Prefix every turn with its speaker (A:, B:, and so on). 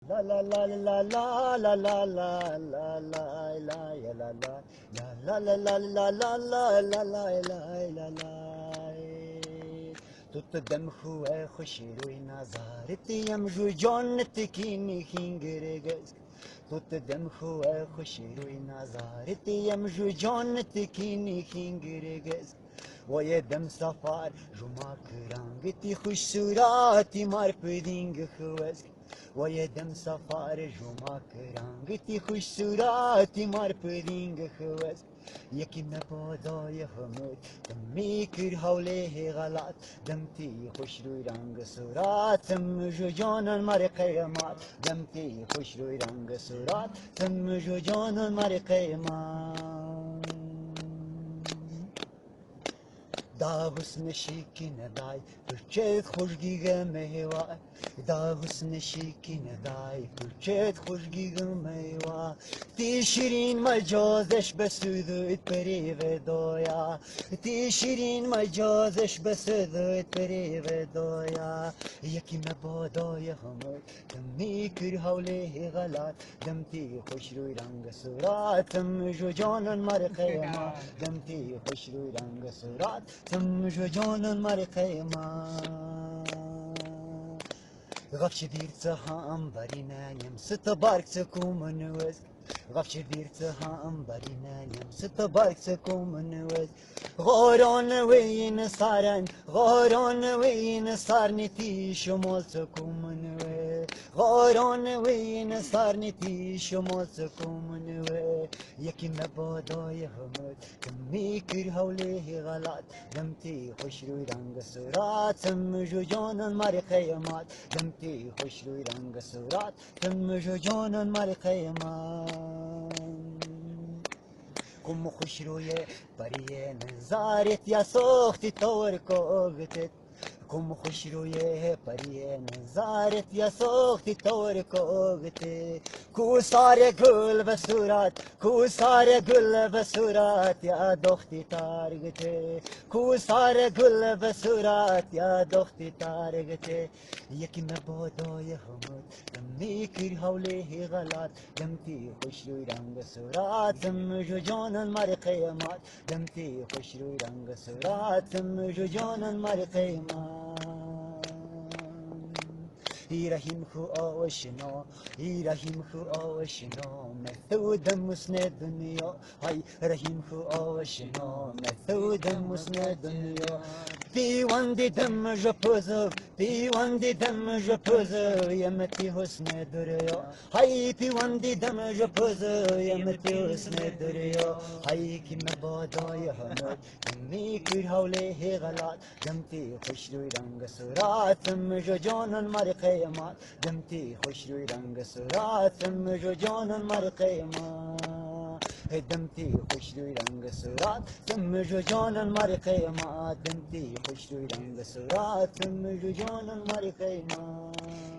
A: La la la la la la la la la la la ya la la la la la la la la la la la la تو دم خواه خوشی روی نظارتیم جو جانت کینی خینگرگز تو دم خواه خوشی روی نظارتیم جو جانت کینی خینگرگز و یه دم سفر جو ما کرانگتی خوش صورتی مار پدینگ خوز و یه دم سفر جو ما کرانگتی خوش صورتی مار پدینگ خوز یکی مبادای همه دم میکر حوله غلط دم تی خوش روی رنگ صورت تم جو جانان مر قیمت دم تی خوش روی رنگ صورت تم جو جانان مر قیمت دا حسن شیکی ندای پرچت خوشگیگه میوا دا حسن شیکی ندای پرچت خوشگیگه میوا تی شیرین مجازش بسودوید پری و دویا تی شیرین مجازش بسودوید پری و دویا یکی مبادای همه دم میکر حوله غلط دم تی خوش روی رنگ صورت تم جو جانان مر قیمت دم تی خوش روی رنگ صورت تم جو جانان مر قیمت غفش دیرتها ام برینایم ست بارک سکوم نوز غفش دیرتها ام برینایم ست بارک سکوم نوز غاران وین سارن غاران وین سارنتی شمال سکوم نوز غاران وین سارنتی شمال سکوم نوز یکی مبادای همه دم میکر حوله غلط دم تی خوش روی رنگ صورت تم جو جانان مر قیمت دم تی خوش روی رنگ صورت تم جو جانان مر قیمت کم خوش روی پری نزارت یا سوختی طور کوگتت کم خوش روی پری نزارت یا سوختی طور کوگته کو ساره گل به صورت کو ساره گل به صورت یا دختی تارگته کو ساره گل به صورت یا دختی تارگته یکی مبادای همه دم میکر حوله غلط دم تی خوش روی رنگ صورت تم جو جانان مر قیمت دم تی خوش روی رنگ صورت تم جو جانان مر قیمت ای رحیم خو آشنا ای رحیم خو آشنا مثود مسن دنیا های رحیم خو آشنا مثود مسن دنیا پیوندی دم جپوزو پیوندی دم جپوزو یمتی حسن دریا های پیوندی دم جپوزو یمتی حسن دریا های کی مبادای همه میکر حوله غلط دم تی خوش روی رنگ صورت تم جو جانان مر قیمت دم تی خوش روی رنگ صورت تم جو جانان مر قیمت دم تی خوش روی رنگ صورت تم جو جانان مر قیمت دم تی خوش روی رنگ صورت تم جو جانان مر قیمت